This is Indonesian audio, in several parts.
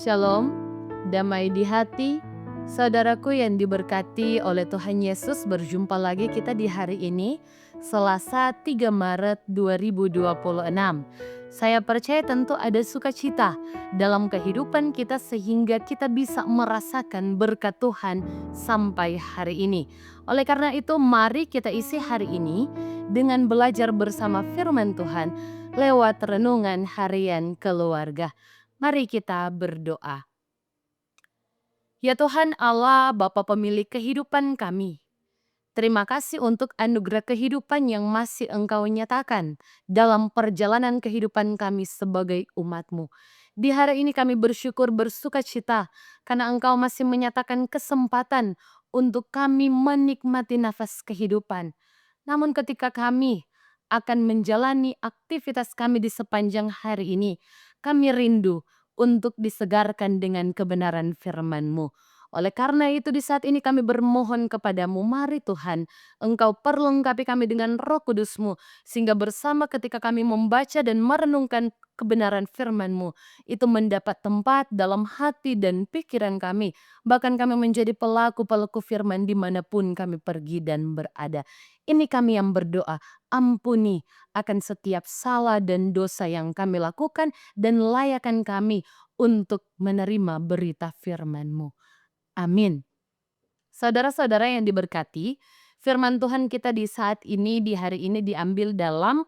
Shalom, damai di hati, saudaraku yang diberkati oleh Tuhan Yesus. Berjumpa lagi kita di hari ini, Selasa 3 Maret 2026. Saya percaya tentu ada sukacita dalam kehidupan kita sehingga kita bisa merasakan berkat Tuhan sampai hari ini. Oleh karena itu, mari kita isi hari ini dengan belajar bersama firman Tuhan lewat renungan harian keluarga. Mari kita berdoa. Ya Tuhan Allah, Bapa pemilik kehidupan kami, terima kasih untuk anugerah kehidupan yang masih Engkau nyatakan dalam perjalanan kehidupan kami sebagai umat-Mu. Di hari ini kami bersyukur bersukacita karena Engkau masih menyatakan kesempatan untuk kami menikmati nafas kehidupan. Namun ketika kami akan menjalani aktivitas kami di sepanjang hari ini, kami rindu untuk disegarkan dengan kebenaran firman-Mu. Oleh karena itu di saat ini kami bermohon kepadamu, mari Tuhan, Engkau perlengkapi kami dengan Roh Kudus-Mu, sehingga bersama ketika kami membaca dan merenungkan kebenaran firman-Mu, itu mendapat tempat dalam hati dan pikiran kami, bahkan kami menjadi pelaku-pelaku firman dimanapun kami pergi dan berada. Ini kami yang berdoa, ampuni akan setiap salah dan dosa yang kami lakukan dan layakan kami untuk menerima berita firman-Mu. Amin. Saudara-saudara yang diberkati, firman Tuhan kita di saat ini, di hari ini diambil dalam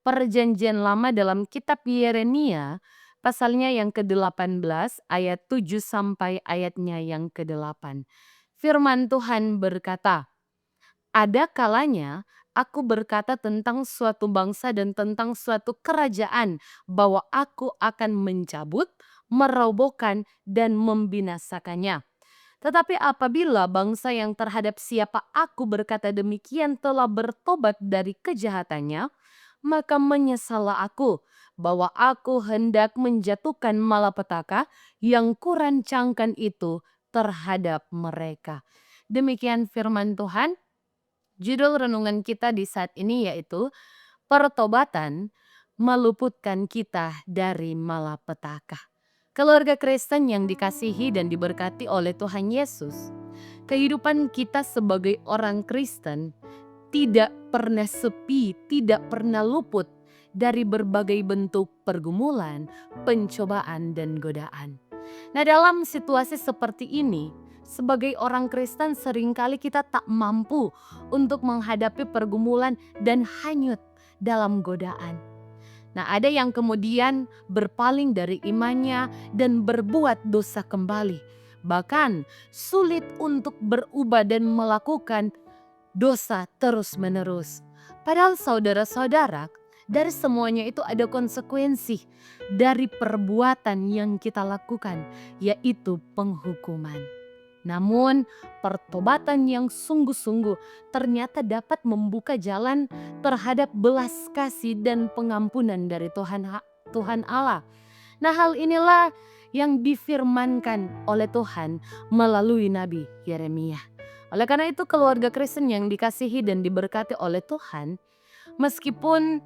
Perjanjian Lama dalam kitab Yeremia, pasalnya yang ke-18 ayat 7 sampai ayatnya yang ke-8. Firman Tuhan berkata, "Ada kalanya aku berkata tentang suatu bangsa dan tentang suatu kerajaan bahwa aku akan mencabut, merobohkan, dan membinasakannya. Tetapi apabila bangsa yang terhadap siapa aku berkata demikian telah bertobat dari kejahatannya, maka menyesallah aku bahwa aku hendak menjatuhkan malapetaka yang kurancangkan itu terhadap mereka." Demikian firman Tuhan. Judul renungan kita di saat ini yaitu pertobatan meluputkan kita dari malapetaka. Keluarga Kristen yang dikasihi dan diberkati oleh Tuhan Yesus, kehidupan kita sebagai orang Kristen tidak pernah sepi, tidak pernah luput dari berbagai bentuk pergumulan, pencobaan, dan godaan. Nah, dalam situasi seperti ini, sebagai orang Kristen seringkali kita tak mampu untuk menghadapi pergumulan dan hanyut dalam godaan. Nah, ada yang kemudian berpaling dari imannya dan berbuat dosa kembali. Bahkan sulit untuk berubah dan melakukan dosa terus-menerus. Padahal saudara-saudara, dari semuanya itu ada konsekuensi dari perbuatan yang kita lakukan, yaitu penghukuman. Namun pertobatan yang sungguh-sungguh ternyata dapat membuka jalan terhadap belas kasih dan pengampunan dari Tuhan Allah. Nah, hal inilah yang difirmankan oleh Tuhan melalui Nabi Yeremia. Oleh karena itu keluarga Kristen yang dikasihi dan diberkati oleh Tuhan, meskipun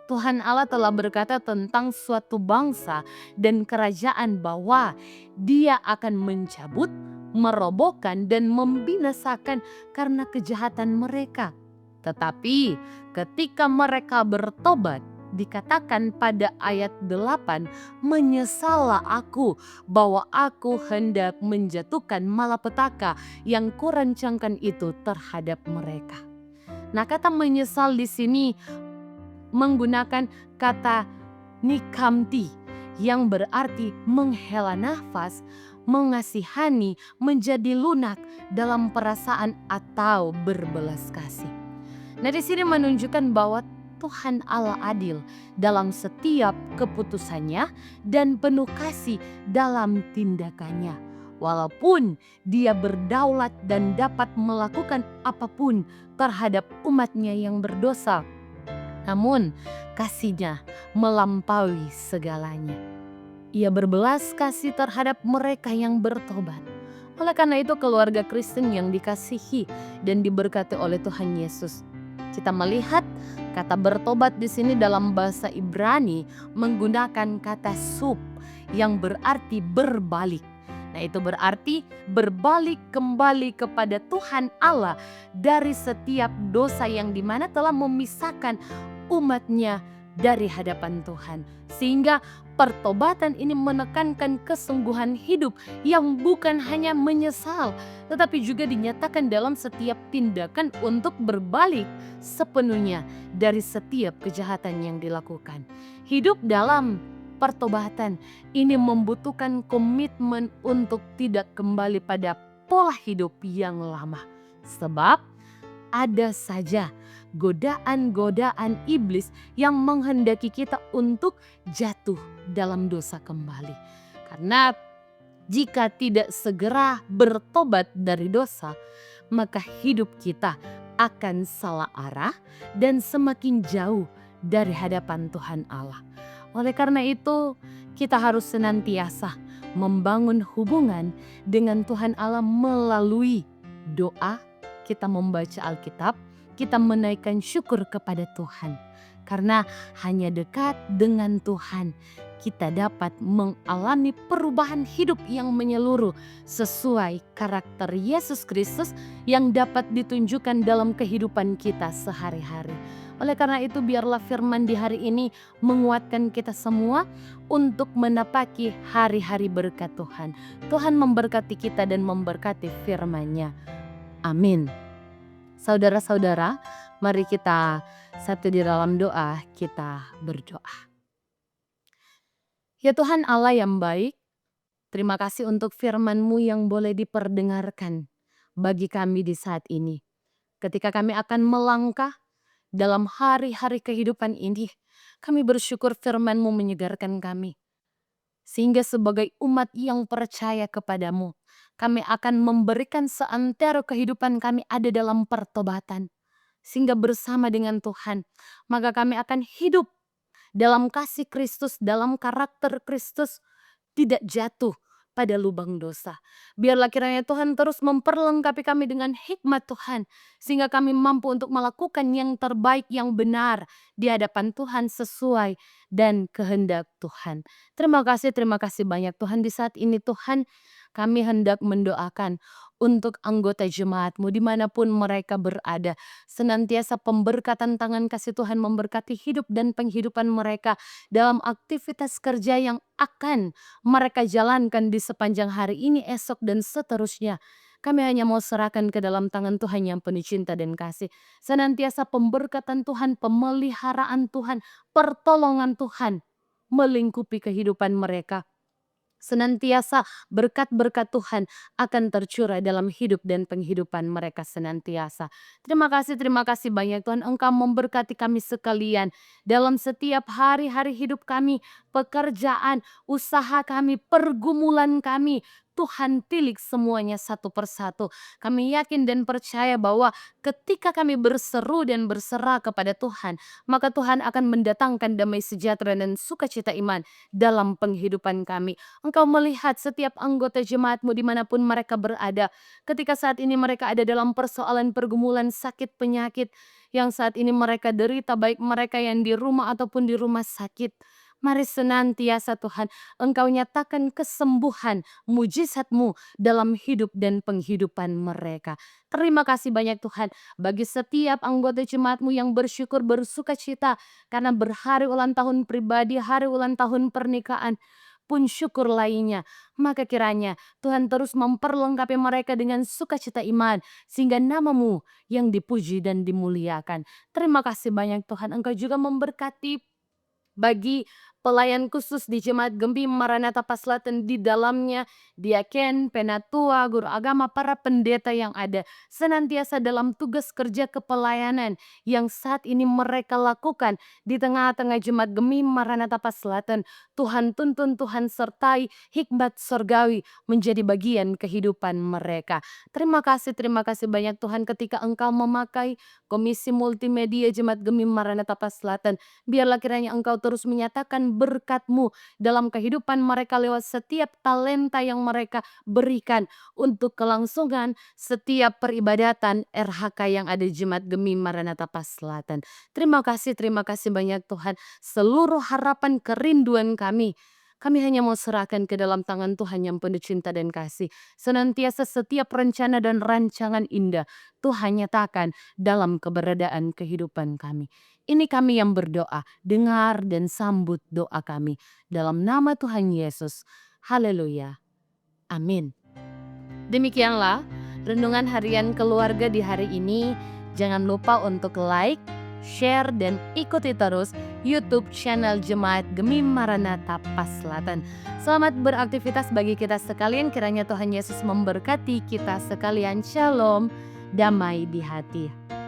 Tuhan Allah telah berkata tentang suatu bangsa dan kerajaan bahwa Dia akan mencabut, merobohkan, dan membinasakan karena kejahatan mereka. Tetapi ketika mereka bertobat, dikatakan pada ayat 8, "Menyesallah aku bahwa aku hendak menjatuhkan malapetaka yang kurancangkan itu terhadap mereka." Nah, kata menyesal di sini menggunakan kata nikamti yang berarti menghela nafas, mengasihani, menjadi lunak dalam perasaan atau berbelas kasih. Nah, di sini menunjukkan bahwa Tuhan Allah adil dalam setiap keputusannya dan penuh kasih dalam tindakannya. Walaupun Dia berdaulat dan dapat melakukan apapun terhadap umatnya yang berdosa, namun kasih-Nya melampaui segalanya. Ia berbelas kasih terhadap mereka yang bertobat. Oleh karena itu keluarga Kristen yang dikasihi dan diberkati oleh Tuhan Yesus, kita melihat kata bertobat di sini dalam bahasa Ibrani menggunakan kata sub yang berarti berbalik. Nah, itu berarti berbalik kembali kepada Tuhan Allah dari setiap dosa yang dimana telah memisahkan umatnya dari hadapan Tuhan. Sehingga pertobatan ini menekankan kesungguhan hidup yang bukan hanya menyesal, tetapi juga dinyatakan dalam setiap tindakan untuk berbalik sepenuhnya dari setiap kejahatan yang dilakukan. Hidup dalam pertobatan ini membutuhkan komitmen untuk tidak kembali pada pola hidup yang lama. Sebab ada saja godaan-godaan iblis yang menghendaki kita untuk jatuh dalam dosa kembali. Karena jika tidak segera bertobat dari dosa, maka hidup kita akan salah arah dan semakin jauh dari hadapan Tuhan Allah. Oleh karena itu, kita harus senantiasa membangun hubungan dengan Tuhan Allah melalui doa, kita membaca Alkitab, kita menaikkan syukur kepada Tuhan. Karena hanya dekat dengan Tuhan, kita dapat mengalami perubahan hidup yang menyeluruh sesuai karakter Yesus Kristus yang dapat ditunjukkan dalam kehidupan kita sehari-hari. Oleh karena itu, biarlah firman di hari ini menguatkan kita semua untuk menapaki hari-hari berkat Tuhan. Tuhan memberkati kita dan memberkati firman-Nya. Amin. Saudara-saudara, mari kita satu di dalam doa, kita berdoa. Ya Tuhan Allah yang baik, terima kasih untuk firman-Mu yang boleh diperdengarkan bagi kami di saat ini. Ketika kami akan melangkah dalam hari-hari kehidupan ini, kami bersyukur firman-Mu menyegarkan kami. Sehingga sebagai umat yang percaya kepadamu, kami akan memberikan seantero kehidupan kami ada dalam pertobatan. Sehingga bersama dengan Tuhan, maka kami akan hidup dalam kasih Kristus, dalam karakter Kristus, tidak jatuh pada lubang dosa. Biarlah kiranya Tuhan terus memperlengkapi kami dengan hikmat Tuhan, sehingga kami mampu untuk melakukan yang terbaik, yang benar di hadapan Tuhan sesuai dan kehendak Tuhan. Terima kasih banyak Tuhan. Di saat ini Tuhan, kami hendak mendoakan untuk anggota jemaat-Mu dimanapun mereka berada. Senantiasa pemberkatan tangan kasih Tuhan memberkati hidup dan penghidupan mereka dalam aktivitas kerja yang akan mereka jalankan di sepanjang hari ini, esok, dan seterusnya. Kami hanya mau serahkan ke dalam tangan Tuhan yang penuh cinta dan kasih. Senantiasa pemberkatan Tuhan, pemeliharaan Tuhan, pertolongan Tuhan melingkupi kehidupan mereka. Senantiasa berkat-berkat Tuhan akan tercurah dalam hidup dan penghidupan mereka senantiasa. Terima kasih banyak Tuhan, Engkau memberkati kami sekalian dalam setiap hari-hari hidup kami, pekerjaan, usaha kami, pergumulan kami. Tuhan tilik semuanya satu persatu. Kami yakin dan percaya bahwa ketika kami berseru dan berserah kepada Tuhan, maka Tuhan akan mendatangkan damai sejahtera dan sukacita iman dalam penghidupan kami. Engkau melihat setiap anggota jemaat-Mu dimanapun mereka berada. Ketika saat ini mereka ada dalam persoalan pergumulan sakit penyakit yang saat ini mereka derita, baik mereka yang di rumah ataupun di rumah sakit. Mari senantiasa Tuhan, Engkau nyatakan kesembuhan, mujizat-Mu dalam hidup dan penghidupan mereka. Terima kasih banyak Tuhan bagi setiap anggota jemaat-Mu yang bersyukur bersukacita karena berhari ulang tahun pribadi, hari ulang tahun pernikahan pun syukur lainnya. Maka kiranya Tuhan terus memperlengkapi mereka dengan sukacita iman, sehingga nama-Mu yang dipuji dan dimuliakan. Terima kasih banyak Tuhan, Engkau juga memberkati bagi pelayan khusus di Jemaat Gembim Maranatha Paslatan di dalamnya, diaken, penatua, guru agama, para pendeta yang ada senantiasa dalam tugas kerja kepelayanan yang saat ini mereka lakukan di tengah-tengah Jemaat Gembim Maranatha Paslatan. Tuhan tuntun, Tuhan sertai, hikmat sorgawi menjadi bagian kehidupan mereka. Terima kasih banyak Tuhan ketika Engkau memakai Komisi Multimedia Jemaat Gembim Maranatha Paslatan. Biarlah kiranya Engkau terus menyatakan berkat-Mu dalam kehidupan mereka lewat setiap talenta yang mereka berikan untuk kelangsungan setiap peribadatan RHK yang ada di Jemaat Gembim Maranatha Paslatan. Terima kasih banyak Tuhan. Seluruh harapan kerinduan kami Kami hanya mau serahkan ke dalam tangan Tuhan yang penuh cinta dan kasih. Senantiasa setiap rencana dan rancangan indah Tuhan nyatakan dalam keberadaan kehidupan kami. Ini kami yang berdoa, dengar dan sambut doa kami. Dalam nama Tuhan Yesus. Haleluya. Amin. Demikianlah renungan harian keluarga di hari ini. Jangan lupa untuk like, share, dan ikuti terus YouTube channel Jemaat Gemim Maranatha Paslatan. Selamat beraktivitas bagi kita sekalian. Kiranya Tuhan Yesus memberkati kita sekalian. Shalom, damai di hati.